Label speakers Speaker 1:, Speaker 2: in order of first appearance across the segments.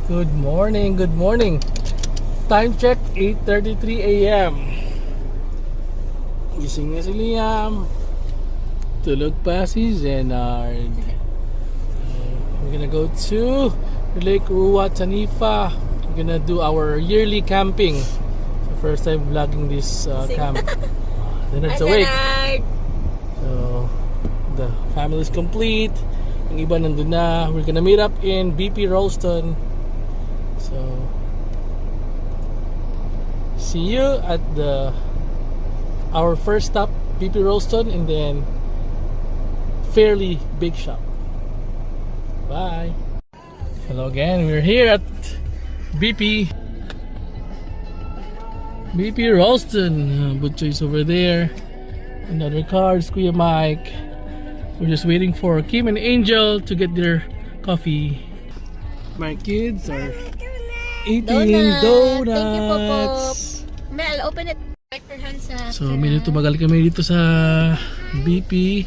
Speaker 1: Good morning, good morning. Time check, 8:33 a.m. Gising na si Liam. Tulog pa si Zenard. We're gonna go to Lake Ruwa, Tanifa. We're gonna do our yearly camping. So first time vlogging this camp. Zenard's awake. So the family is complete. Yung iba nandun na. We're gonna meet up in BP Ralston. So see you at our first stop, BP Ralston, and then Fairly Big Shop. Bye. Hello again. We're here at BP Ralston. Butcho is over there. Another car is Kuya Mike. We're just waiting for Kim and Angel to get their coffee. My kids are eating donuts.
Speaker 2: Thank you, Pop. Mel, open it. Wipe your hands up.
Speaker 1: So, minuto bagal kami dito sa BP.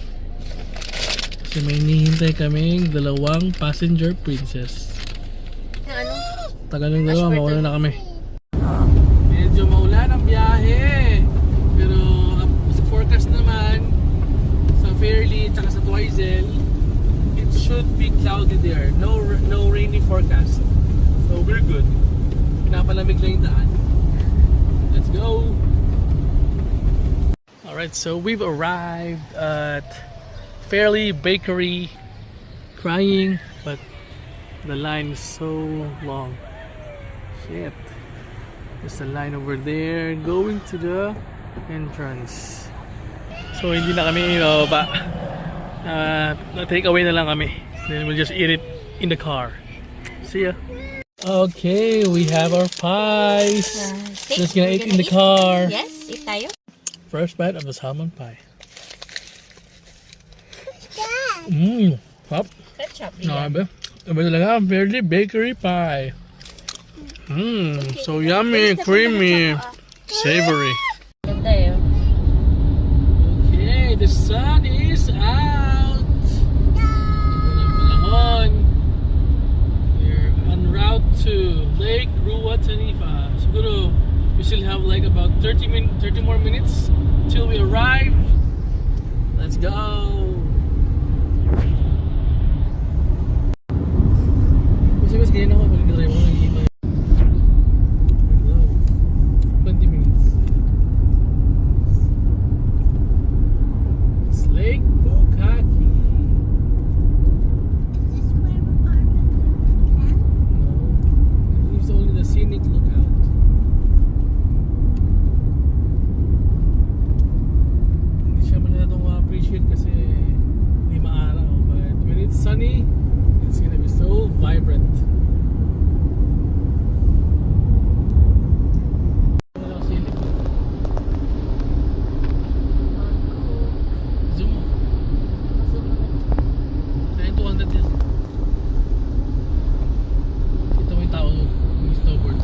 Speaker 1: Kasi may hinihintay kaming dalawang passenger princess.
Speaker 2: Na ano?
Speaker 1: Tagal ng dalawa, mauna na kami. Medyo maulan ang biyahe. Pero sa forecast naman, sa Fairly at sa Twizel, it should be cloudy there. No rainy forecast. So we're good. Pinapalamig lang yung daan. Let's go! Alright, so we've arrived at Fairly Bakery. Crying, but the line is so long. Shit. There's a line over there going to the entrance. So hindi na kami take away na lang kami. Then we'll just eat it in the car. See ya. Okay, we have our pies. Just gonna eat in the car.
Speaker 2: Yes, eat tayo.
Speaker 1: First bite of the salmon pie. Pop.
Speaker 2: Ketchup.
Speaker 1: Grabe. Iba talaga, Fairly Bakery pie. So yummy, creamy, savory.
Speaker 2: Ganda yun.
Speaker 1: Okay, the sun is out. We're en route to Lake Ruwa, Tanifa. Siguro we still have like about 30 more minutes till we arrive. Let's go. Mas ganyan ako pag nag-drive ako nag-iiba. 20 minutes. It's Lake Bukaki.
Speaker 3: Is this where our camp?
Speaker 1: No, it's only the scenic lookout. Hindi siya masyadong ma-appreciate kasi hindi maaraw. But when it's sunny, it's gonna be so vibrant. Zoom mo. Kaya 200 yan. Kita mo yung tao doon. Yung snowboard.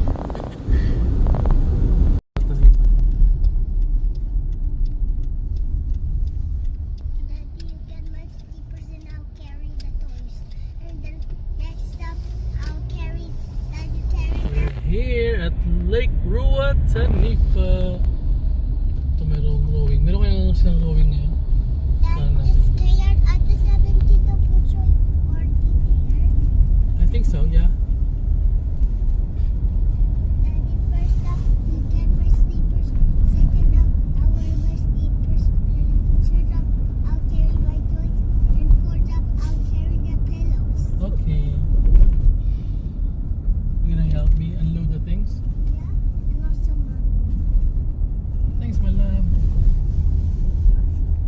Speaker 3: Daddy, you get my sleepers and I'll carry the toys. And then next stop, I'll carry. Daddy carry.
Speaker 1: We're here at Lake Ruwa, Tanifa. Ito merong rowing. Meron kayang silang rowing ngayon?
Speaker 3: Dad, is scared at the 70 to Puchoy party there?
Speaker 1: I think so, yeah.
Speaker 3: Daddy, first stop, you get my sleepers. Second up, I'll wear my sleepers. And third up, I'll carry my toys. And fourth up, I'll carry the pillows.
Speaker 1: Okay. You gonna help me unload the things?
Speaker 3: Yeah? And also, Mom.
Speaker 1: Thanks, my love.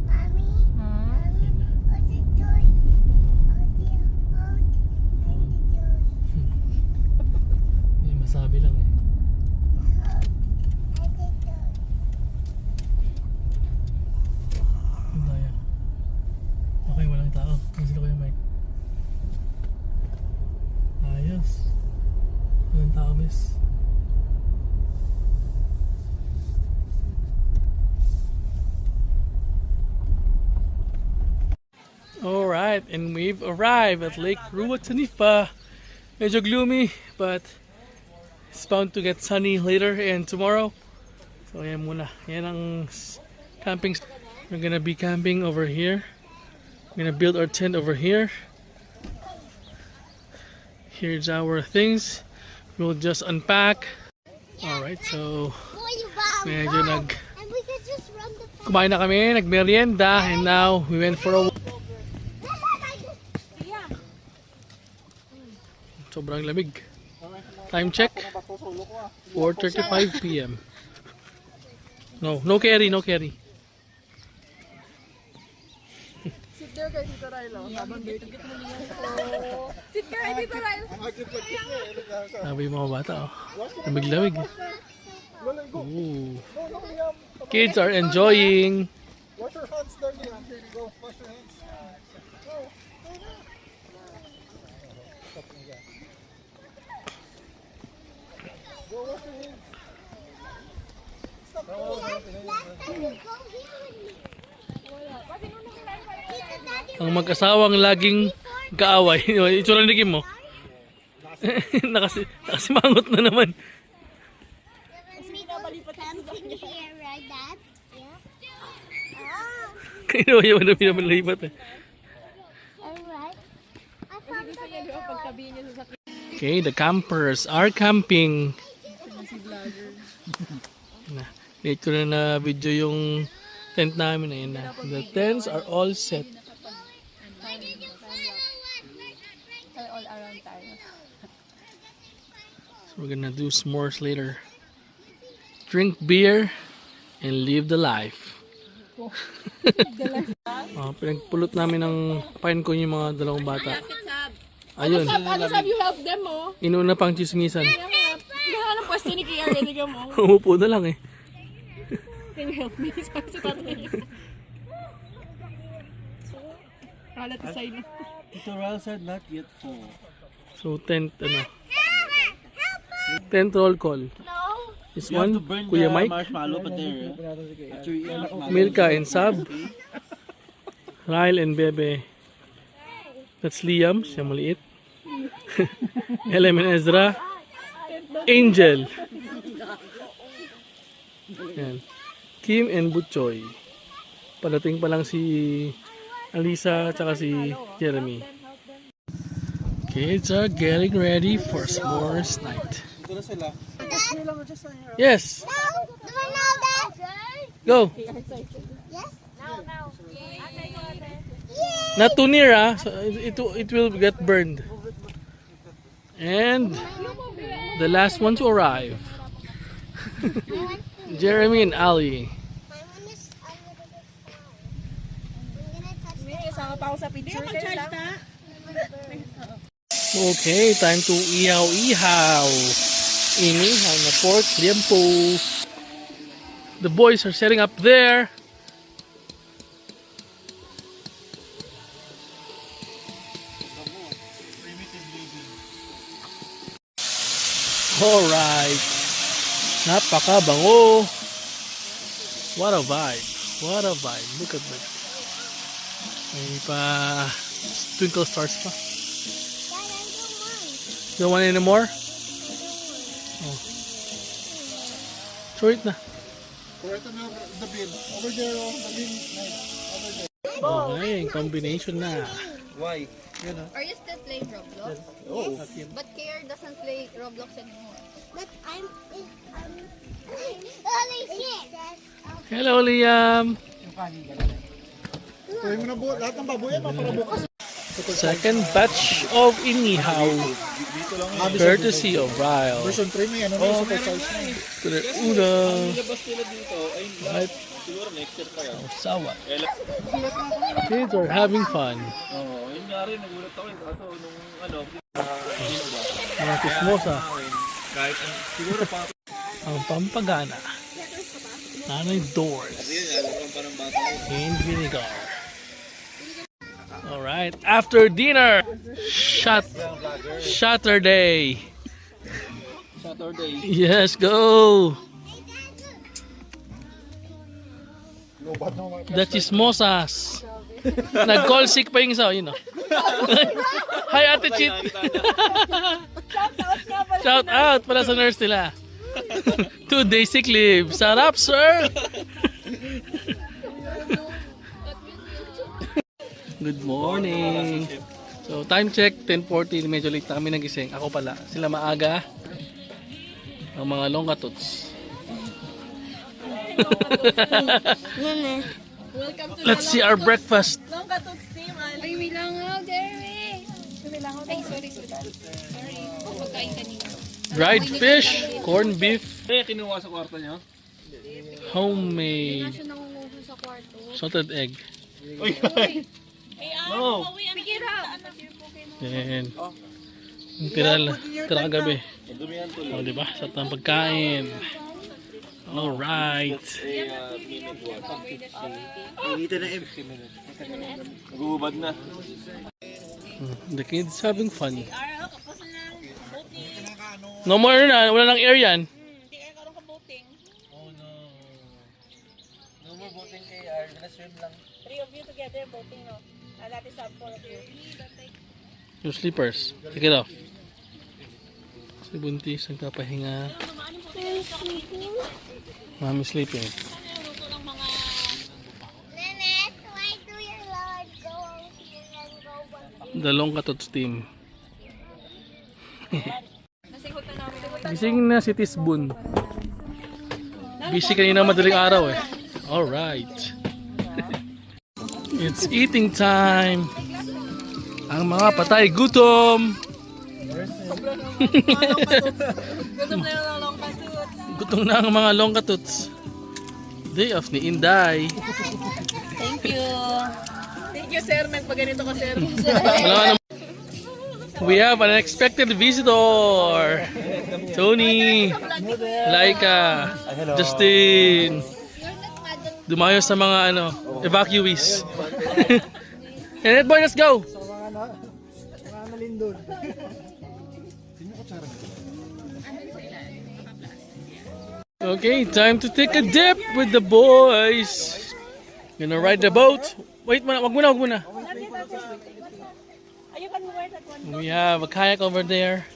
Speaker 3: Mommy? Mommy?
Speaker 1: Yan na.
Speaker 3: What's the toy?
Speaker 1: Hindi masabi lang eh. Yung daya. Okay, walang tao. Cancel ko yung mic. Ayos. Walang tao, miss. Alright, and we've arrived at Lake Ruwa, Tanifa. Medyo gloomy, but it's bound to get sunny later and tomorrow. So yan muna. Yan ang camping. We're gonna be camping over here. We're gonna build our tent over here. Here's our things. We'll just unpack. Alright, so medyo
Speaker 3: And we could just run the
Speaker 1: kumain na kami, nagmerienda, and now we went for a walk. Sobrang lamig. Time check, 4:35 p.m. No carry, no carry.
Speaker 2: Sit there kay Tita Rylo. Habang dito. Sit ka kay Tita Rylo.
Speaker 1: Sabi yung mga bata, oh. Lamig-lamig. Ooh. Kids are enjoying.
Speaker 4: Wash your hands there, Liam. Here you go. Wash your hands. Go. Go wash your hands.
Speaker 3: last time you go here with me. Tita, Daddy,
Speaker 1: Ang mag-asawang laging kaaway. Itsura ni Kim mo. Nakasimangot na naman.
Speaker 3: camping here, right, Dad? Yeah.
Speaker 1: Kaya naman naman lipat eh.
Speaker 3: Alright. I found the
Speaker 1: Okay, the campers are camping. Late ko na video yung tent namin. Ayun na. The tents are all set.
Speaker 2: All around tayo.
Speaker 1: So we're gonna do s'mores later. Drink beer and live the life. Pinagpulot namin ng pain ko yung mga dalawang bata. Ayun.
Speaker 2: Ano sabi you help them mo?
Speaker 1: Inuna pang chismisan.
Speaker 2: Gano'n ang pwesto ni Kiara, hindi ka mo.
Speaker 1: Umupo na lang eh.
Speaker 2: Can you help me? Sabi sa tatay niya. Kalat sa ino.
Speaker 4: Tutorial said not yet full.
Speaker 1: So tent tent roll call. This one, Kuya Mike,
Speaker 4: Marshmallow pa there. After you eat marshmallow.
Speaker 1: Milka and Sab, Ryle and Bebe. That's Liam, siya maliit. LM and Ezra. Angel. Yan. Kim and Butchoy. Padating pa lang si Alisa at si Jeremy. Kids are getting ready for s'mores night.
Speaker 4: Ito na sila.
Speaker 1: Yes,
Speaker 3: No, do I know that?
Speaker 1: go.
Speaker 3: Yes? No.
Speaker 1: Not too near, ah. So it will get burned. And the last one to arrive. Jeremy and Ali.
Speaker 3: My one is a little bit small. I'm gonna touch
Speaker 2: May kasama pa ako sa picture. Kaya lang.
Speaker 1: Okay, time to ihaw-ihaw. Inihaw na pork liempo. The boys are setting up there. Alright. Napakabango. What a vibe. What a vibe. Look at that. May pa twinkle stars pa.
Speaker 3: Dad, I don't want.
Speaker 1: Don't want any more? Oh. Throw it na.
Speaker 4: Correct na the bin. Over there, oh. The bin. Nice.
Speaker 1: Okay, combination na.
Speaker 4: Why? Yun ah.
Speaker 2: Are you still playing Roblox?
Speaker 4: Oh.
Speaker 2: But Kiara doesn't play Roblox anymore.
Speaker 3: But holy shit.
Speaker 1: Hello, Liam.
Speaker 4: Pwede mo na buo. Lahat ng baboy yan. Para bukas.
Speaker 1: Second batch of inihaw. Courtesy of Ryle.
Speaker 4: Version 3 may ano na. Super size na.
Speaker 1: Kulit udang. Right. Sawa. Kids are having fun. Mga kismosa. Ang pampagana. Nanay doors. And vinegar. Alright, after dinner, Saturday. Yes, go. The chismosas. Nag-call sick pa yung isa, you know. Hi, Ate Chit. Shout out pala sa nurse nila. 2 day sick leave. Sarap, sir! Good morning. So, time check, 10:40. Medyo late na kami nagising. Ako pala. Sila maaga. Ang mga longkatuts.
Speaker 2: Welcome to
Speaker 1: Let's see our breakfast.
Speaker 2: Longkatuts team.
Speaker 3: Ay, may langaw, Derek.
Speaker 2: Ay, sorry. Sorry. Pagkain kanina.
Speaker 1: Dried fish, corned beef,
Speaker 5: Kinuha sa kwarto niyo?
Speaker 1: homemade
Speaker 3: Siya nangunguho sa kwarto.
Speaker 1: salted egg.
Speaker 5: No.
Speaker 2: Pick it up.
Speaker 1: Then, yung tira kagabi. O, diba? Sarap ng pagkain. Alright.
Speaker 5: Inita na M. Nagubad na.
Speaker 1: The kids having fun. No more na, wala nang air yan.
Speaker 2: Hindi kayo karoon ka boating.
Speaker 5: Oh no. No more boating kay R. Gonna swim lang.
Speaker 2: 3 of you together boating, no? That is up 4 of you.
Speaker 1: Yung slippers, take it off. Si Buntis, nagpapahinga. Mami sleeping.
Speaker 3: Nanette, why do your Lord go here and go back?
Speaker 1: The Longkatuts team.
Speaker 2: Nasingutan namin.
Speaker 1: Gising na si Tisbun. Busy kanina madaling araw eh. Alright. It's eating time. Ang mga patay gutom.
Speaker 2: Gutom na yung longkatuts.
Speaker 1: Gutom na ang mga Longkatuts. Day off ni Inday.
Speaker 2: Thank you. Thank you, sir. Nagpaganito ka, sir.
Speaker 1: Wala ka naman. We have an unexpected visitor. Tony, Laika, Justin. Dumayo sa mga evacuees. And boy, let's go. Okay, time to take a dip with the boys. Gonna ride the boat. Wait, wag muna.
Speaker 2: You can wear that one.
Speaker 1: We have a kayak over there.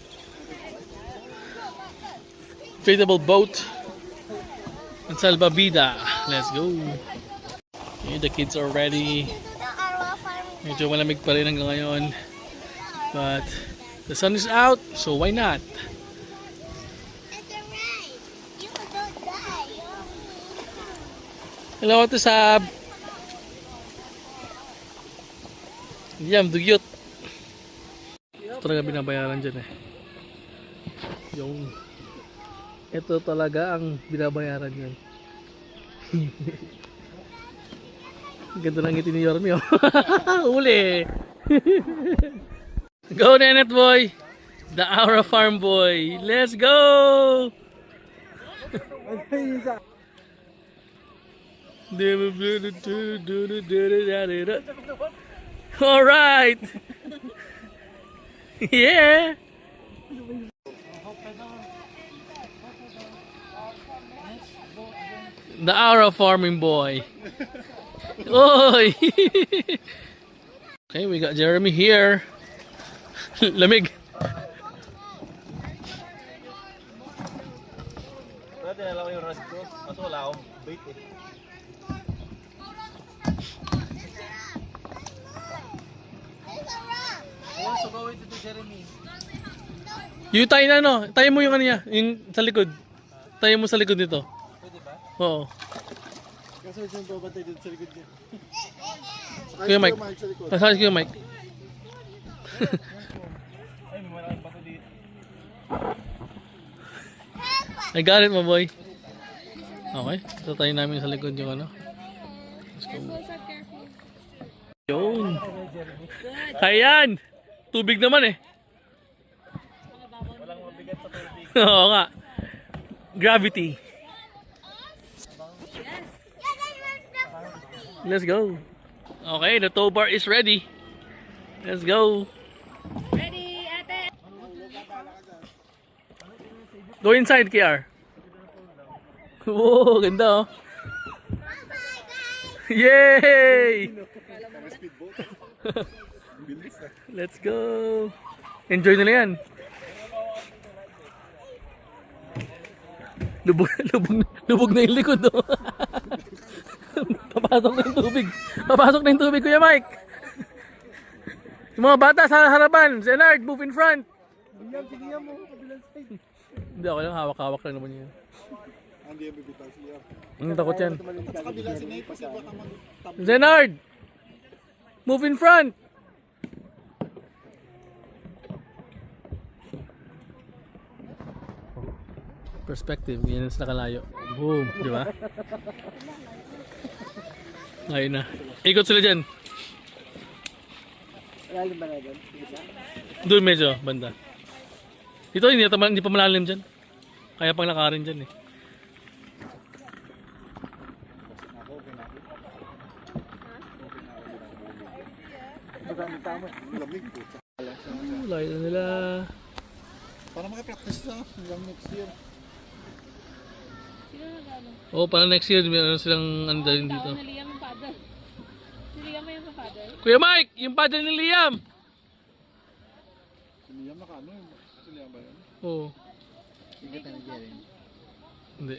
Speaker 1: Inflatable boat. And salbabida. Let's go. Okay, the kids are ready.
Speaker 3: The Arwa farm.
Speaker 1: Medyo malamig pa rin hanggang ngayon. But the sun is out, so why not?
Speaker 3: It's alright. You don't die.
Speaker 1: Hello, Ate Sab. Yam, dugyot. Ito talaga binabayaran dyan eh. Ito talaga ang binabayaran dyan. Ganda ng ngiti ni Yorme, oh. Uli. Go, Nenet boy. The Aura Farm boy. Let's go. All right. Yeah. The Aura farming boy. Oy. Okay, we got Jeremy here. Lamig.
Speaker 5: Dati na lang yung rest ko. Kaso wala akong bait eh. Oh, so gawin ito Jeremy.
Speaker 1: Yung tayo na tayo mo yung niya, yung sa likod. Tayo mo sa likod nito.
Speaker 5: Pwede ba?
Speaker 1: Oo.
Speaker 4: Kasi yung babantay dito sa likod niya.
Speaker 1: Kuya Mike.
Speaker 4: Sa likod.
Speaker 1: Pasakit Kuya Mike.
Speaker 5: Ay, may malaking bato dito.
Speaker 1: I got it, my boy. Okay, tatayo namin sa likod yung Let's go. Yun. Ayan. Tubig naman eh.
Speaker 5: Walang mabigat sa tubig.
Speaker 1: Oo nga. Gravity. Let's go. Okay, the tow bar is ready. Let's go.
Speaker 2: Ready, ate?
Speaker 1: Go inside, KR. Whoa, ganda oh. Yay! Let's go. Enjoy nila yan. Lubog na yung likod, no? Papasok na yung tubig. Papasok na yung tubig, Kuya Mike. Yung mga bata sa harapan. Zenard, move in front. Hindi, ako lang. Hawak-hawak lang naman yun.
Speaker 4: Hindi yung bibitaw siya.
Speaker 1: Ang takot yan.
Speaker 4: At sa kabila si Nate kasi baka mag-tap.
Speaker 1: Zenard! Move in front! Perspective, yan sa nakalayo. Boom, di ba? Ngayon na. Ikot sila dyan.
Speaker 5: Malalim ba na dyan?
Speaker 1: Doon medyo, banda. Dito, hindi pa malalim dyan. Kaya pang lakarin dyan eh.
Speaker 4: Lamig po.
Speaker 1: Layo na nila.
Speaker 4: Para makapractice na hanggang next year.
Speaker 1: Oo, para next year, meron silang ano din dito.
Speaker 2: Si Liam yung father. Si Liam may yung father.
Speaker 1: Kuya Mike, yung padre ni Liam!
Speaker 4: Si Liam naka-ano yun? Si Liam ba yun?
Speaker 1: Oo. Hindi.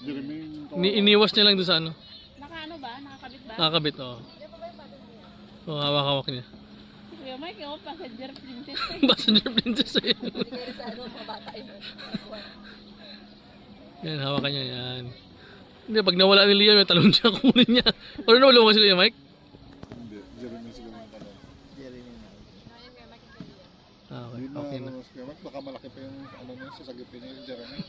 Speaker 4: Jeremy yung
Speaker 1: Iniwas niya lang doon sa ano.
Speaker 2: Naka ano ba? Nakakabit ba?
Speaker 1: Nakakabit, oo. Oo, hawak-hawak niya.
Speaker 2: Si Kuya Mike, yung passenger princess.
Speaker 1: Passenger princess eh. Yan, hawakan niya yan. Hindi, pag nawala ni Liam, talon siya, kunin niya. Ano na wala mo si Kuya Mike?
Speaker 4: Hindi. Jeremy siguro yung tanong.
Speaker 1: Ah, okay,
Speaker 4: Yun
Speaker 1: okay na.
Speaker 4: na. Baka malaki pa yung ano niya, sasagipin niya yung Jeremy.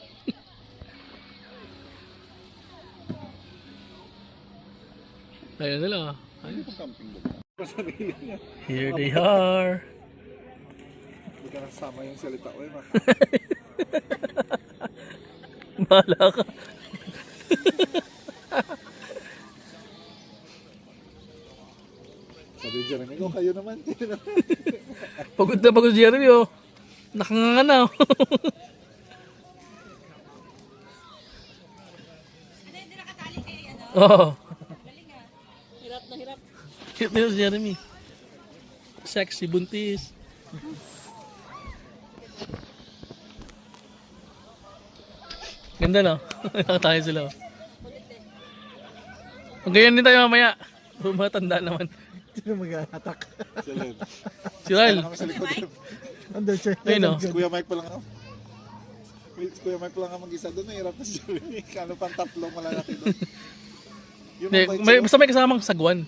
Speaker 1: Ayun na lang ah.
Speaker 4: Hindi pang camping doon. Pasarili niya.
Speaker 1: Here they are.
Speaker 4: Hindi ka nasama yung salita ko eh.
Speaker 1: Bahala ka.
Speaker 4: Sabi ni Jeremy, oh kayo naman.
Speaker 1: Pagod si Jeremy oh. Nakanganga na oh. Oo.
Speaker 2: Hirap na hirap.
Speaker 1: Hirap na yun si Jeremy. Sexy, buntis. Ganda no? Nakatayo sila oh. Ganyan din tayo mamaya. Matanda naman.
Speaker 5: Sino mag-attack?
Speaker 4: Sila.
Speaker 1: Si Ryle.
Speaker 4: Kami sa likod.
Speaker 5: Andun siya.
Speaker 1: Ayun oh.
Speaker 4: Si Kuya Mike pa lang ako. Si Kuya Mike pa lang ang mag-isa doon. Nahirap na si Jeremy. Kano pang tatlong malalaki doon. Yung
Speaker 1: Hindi,
Speaker 4: mabait
Speaker 1: may,
Speaker 4: siya.
Speaker 1: basta may kasamang sagwan.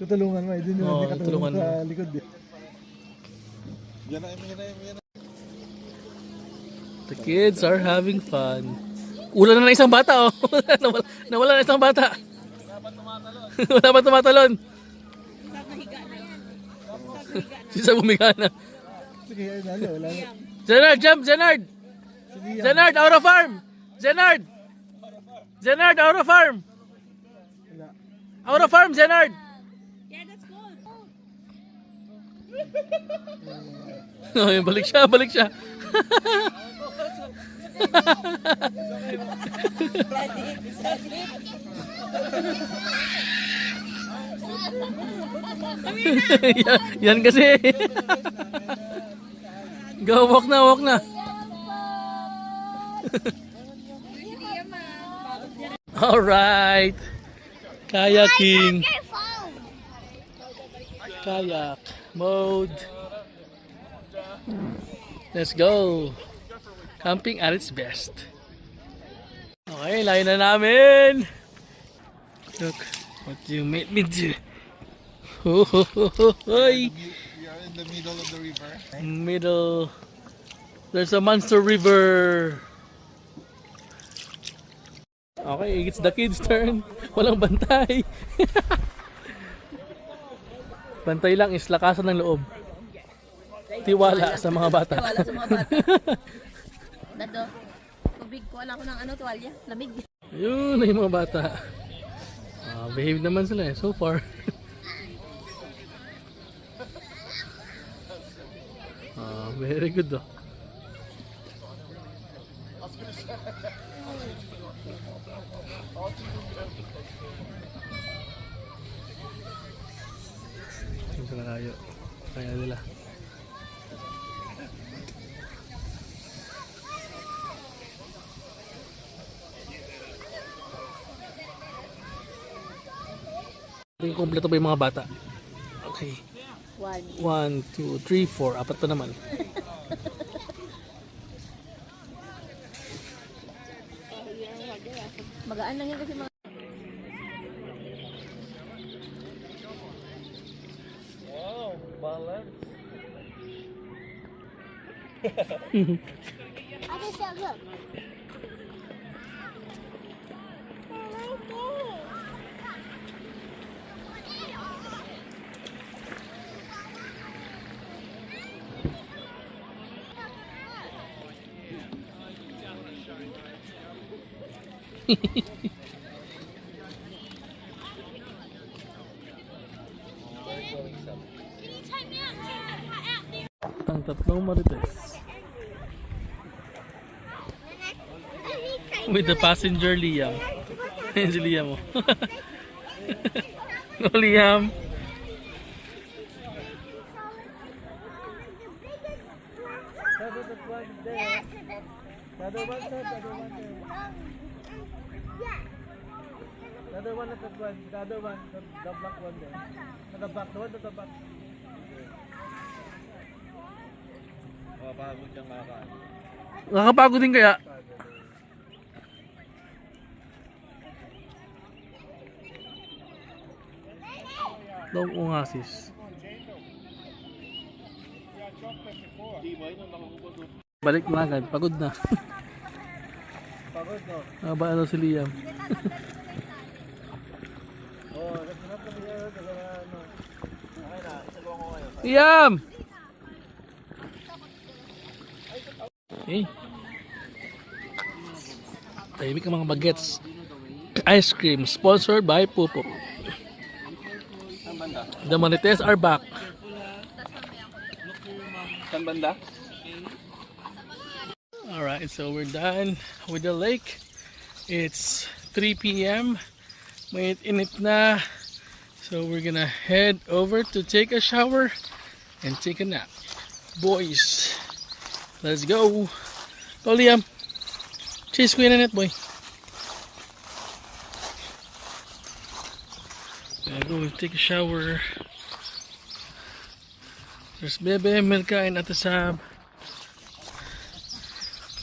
Speaker 5: Tutulungan mo. Hindi
Speaker 1: Oo,
Speaker 5: nyo
Speaker 1: tutulungan
Speaker 5: katulungan sa
Speaker 1: mo.
Speaker 5: likod eh.
Speaker 4: Yan na, yan na.
Speaker 1: The kids are having fun. Ulan na isang bata oh. Nawala na isang bata. Wala pa tumatalon. Sisa bumiga na.
Speaker 5: Sige, ano, wala na.
Speaker 1: Zenard, jump! Zenard! Zenard, out of farm! Zenard! Zenard, out of farm!
Speaker 5: Wala.
Speaker 1: Out of farm, Zenard!
Speaker 2: Yeah, that's good.
Speaker 1: Oh, yun, balik siya. yan kasi. Go, walk na. Alright. Kayaking. Kayak mode. Let's go. Camping at its best. Okay, layo na namin. Look what you made me do. Hoy.
Speaker 4: We are in the middle of the river.
Speaker 1: Middle. There's a monster river. Okay, it's the kids' turn. Walang bantay. Bantay lang is lakasan ng loob. Tiwala sa mga bata.
Speaker 2: Wala sa mga bata. Dado, tubig ko. Wala ko ng ano, tuwalya. Lamig.
Speaker 1: Ayun na yung mga bata. Behave naman sila eh, so far. Very good though. Ito na kayo. Kaya nila. Yung kompleto ba yung mga bata? Okay. 1, 2, 3, 4. Apat pa naman.
Speaker 2: Magaan lang yan kasi mga...
Speaker 5: Wow, balance.
Speaker 3: I can say, look.
Speaker 1: Ang tatlong marites. With the passenger Liam. Ayun si Liam mo. No, Liam.
Speaker 5: The other one at the front, the other one, the black one there. At the back, the one at the back. Mapapagod yung makakaan.
Speaker 1: Nakakapagod din kaya. Dog ungasis. Balik na agad, pagod na.
Speaker 5: Pagod, no?
Speaker 1: Haba ano si Liam.
Speaker 5: Oo, nagsunod kami ngayon, ano. Okay na, isaluwa ko ngayon.
Speaker 1: Liam! Okay. Tahimik ang mga bagets. Ice cream sponsored by Pupo.
Speaker 5: Saan banda?
Speaker 1: The Marites are back.
Speaker 5: Saan banda?
Speaker 1: Alright, so we're done with the lake. It's 3 p.m. Mainit-init na. So we're gonna head over to take a shower and take a nap. Boys, let's go. Go, Liam. Chase ko yun na net, boy. Gonna go take a shower. There's Bebe, Milka, and Atasab.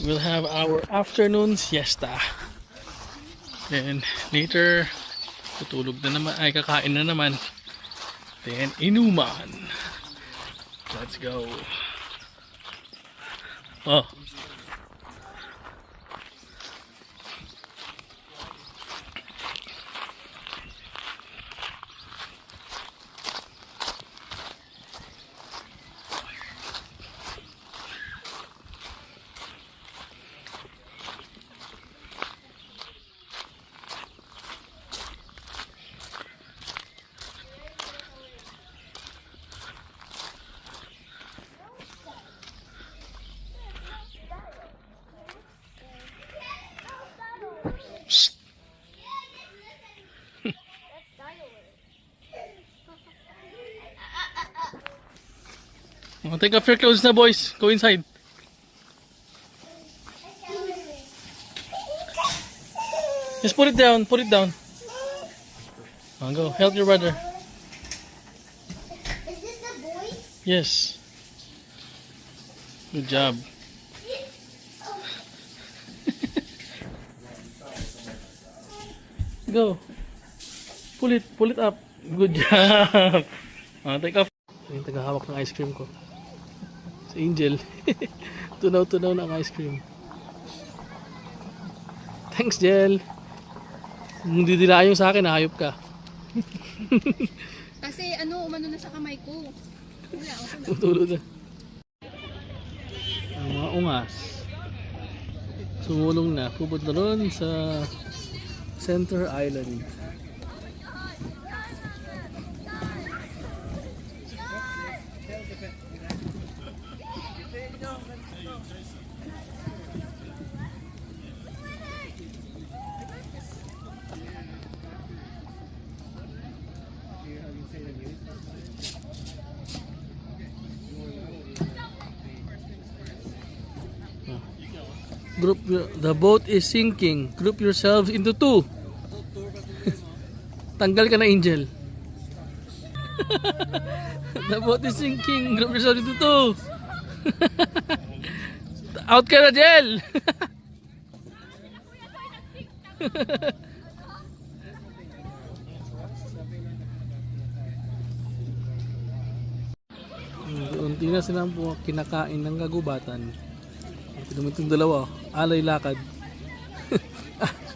Speaker 1: We'll have our afternoon siesta. Then later, tutulog na naman, ay kakain na naman. Then inuman. Let's go. Oh. Psst. Oh, take off your clothes na, boys. Go inside. Just put it down. Put it down. Oh, go. Help your brother.
Speaker 3: Is this the boys?
Speaker 1: Yes. Good job. Go. Pull it up. Good job. Take off. Yung tagahawak ng ice cream ko. Si Angel. Tunaw-tunaw ng ice cream. Thanks, Jel. Hindi dilayong sa akin, hayop ka.
Speaker 2: Kasi ano, umano na sa kamay ko. Wala, okay na.
Speaker 1: Tutulo na. Ang mga ungas. Sumulong na. Pupunta doon sa Center Island. The boat is sinking. Group yourselves into two. Tanggal ka na, Angel. The boat is sinking. Grabe siya dito to. Out ka na, Jel! Unti na silang kinakain ng kagubatan. Pinumit yung dalawa. Alay lakad.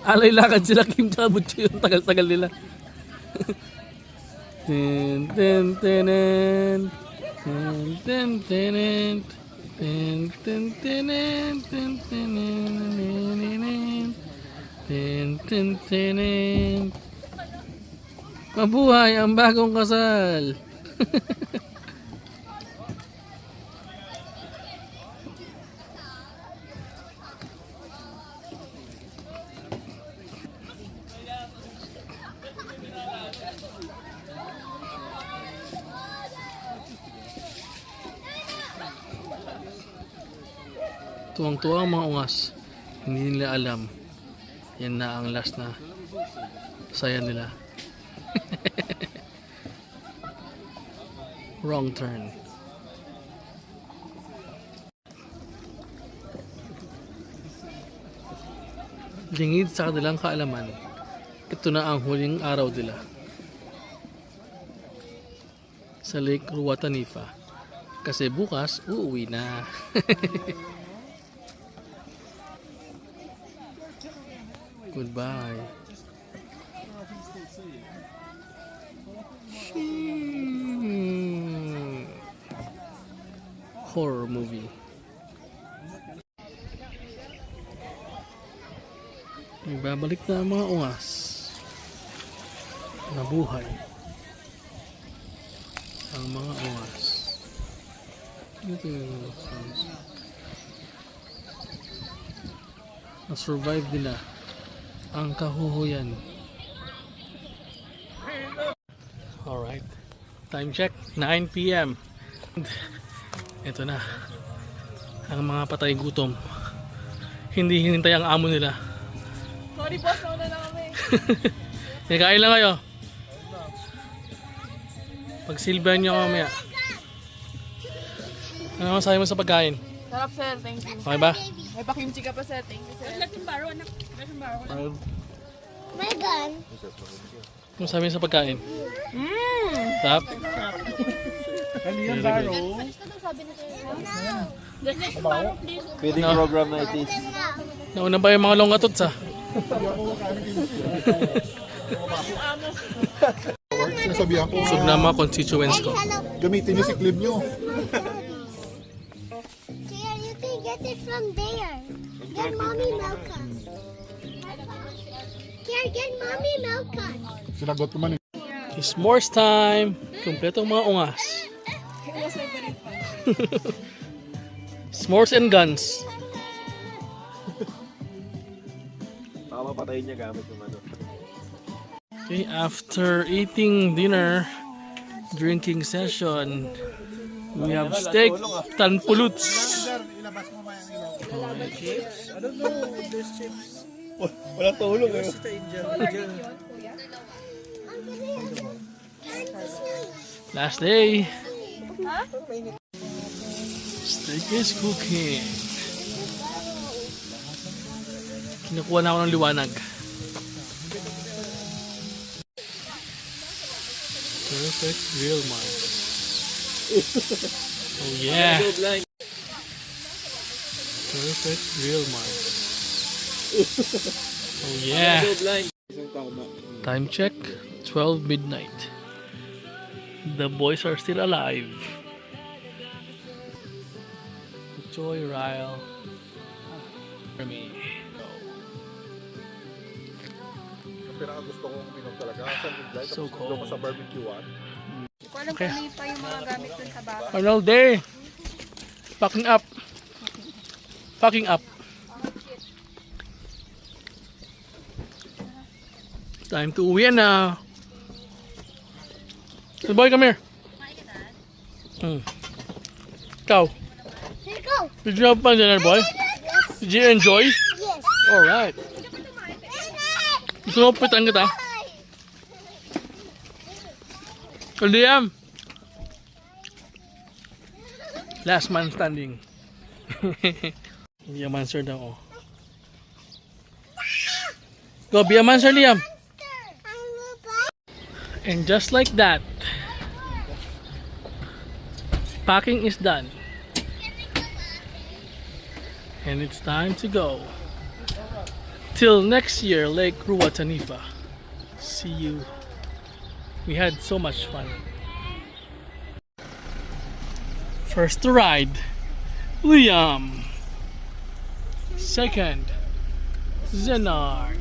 Speaker 1: Alay lakad sila Kim tsaka Butchie. Yung tagal-tagal nila. Ten ten tenen. Ten ten tenen. Ten ten tenen. Ten tenen. Ten ten tenen. Mabuhay ang bagong kasal. Tuwang-tuwa ang mga ungas. Hindi nila alam. Yan na ang last na saya nila. Wrong turn. Lingid sa kanilang kaalaman, ito na ang huling araw nila sa Lake Ruatanifa. Kasi bukas, uuwi na. Goodbye. Horror movie. Ibabalik na ang mga ungas. Nabuhay. Ang mga ungas. Ito yung mga sounds. Na-survive nila ang kahuhuyan. Alright. Time check, 9 PM. Ito na. Ang mga patay gutom. Hindi hinintay ang amo nila.
Speaker 2: Sorry boss, nauna na kami.
Speaker 1: Nagkain lang kayo. Pagsilbahan nyo mamaya. Ano masabi mo sa pagkain?
Speaker 2: Sarap sir, thank you.
Speaker 1: Okay ba?
Speaker 2: May pakimchi ka pa sir, thank you sir. Latin baro anak. Latin baro.
Speaker 3: My gun.
Speaker 1: Ano masabi mo sa pagkain? Sarap?
Speaker 4: Ano yan, Baro?
Speaker 5: Feeding program na it is.
Speaker 1: Nauna ba yung mga longatuts ha?
Speaker 4: Sinasabihan ko,
Speaker 1: Busog na mga constituents ko.
Speaker 3: Hello.
Speaker 4: gamitin niyo si clip niyo.
Speaker 3: Here, you can get it from there. Get mommy milk us. Here, get mommy milk us.
Speaker 4: Sinagot ko man eh.
Speaker 1: It's s'mores time. Kompletong mga ungas. S'mores and guns.
Speaker 5: Baka mapatayin niya gamit yung ano.
Speaker 1: Okay, after eating dinner, drinking session, we have steak, tanpuluts.
Speaker 5: Walang tulong eh.
Speaker 1: Last day. Steak is cooking. Kinukuha na ako ng liwanag. Perfect grill marks. Oh yeah. Perfect grill marks. Oh yeah. Time check, 12 midnight. The boys are still alive. Joy, Ryle, Remy.
Speaker 4: Ang pinaka-gusto kong minom talaga. Sa midnight,
Speaker 1: So
Speaker 4: tapos
Speaker 1: cold.
Speaker 4: doon pa sa barbecue-an.
Speaker 2: Walang
Speaker 1: Okay.
Speaker 2: kami pa yung mga gamit dun sa baba.
Speaker 1: Final day. Packing up. Packing up. Time to uwi na. Hey boy, come here. Ikaw,
Speaker 3: Here, go.
Speaker 1: did you have fun dinner, boy? Did you enjoy?
Speaker 3: Yes.
Speaker 1: Alright. Gusto mo pitan kita? Liam. Last man standing. Be a monster daw. Oh. Go, be a monster, Liam. And just like that, packing is done. And it's time to go. Till next year, Lake Ruatanifa. See you. We had so much fun. First to ride, Liam. Second, Zenard.